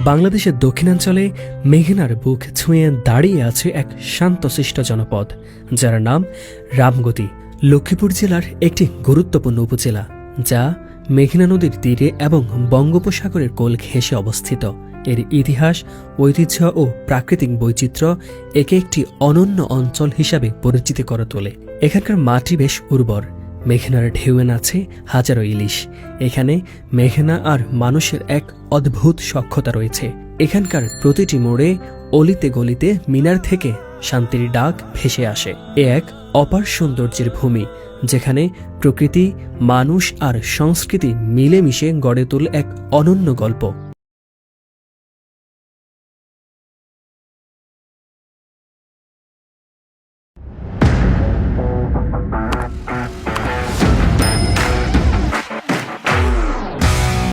বাংলাদেশের দক্ষিণাঞ্চলে মেঘনার বুক ছুঁয়ে দাঁড়িয়ে আছে এক শান্তশিষ্ট জনপদ, যার নাম রামগতি। লক্ষ্মীপুর জেলার একটি গুরুত্বপূর্ণ উপজেলা, যা মেঘনা নদীর তীরে এবং বঙ্গোপসাগরের কোল ঘেঁষে অবস্থিত। এর ইতিহাস, ঐতিহ্য ও প্রাকৃতিক বৈচিত্র্য একে একটি অনন্য অঞ্চল হিসাবে পরিচিতি করে তোলে। এখানকার মাটি বেশ উর্বর, মেঘনার ঢেউয়ে নাচে হাজারো ইলিশ। এখানে মেঘনা আর মানুষের এক অদ্ভুত সখ্যতা রয়েছে। এখানকার প্রতিটি মোড়ে, অলিতে গলিতে মিনার থেকে শান্তির ডাক ভেসে আসে। এ এক অপার সৌন্দর্যের ভূমি, যেখানে প্রকৃতি, মানুষ আর সংস্কৃতি মিলেমিশে গড়ে তোলে এক অনন্য গল্প।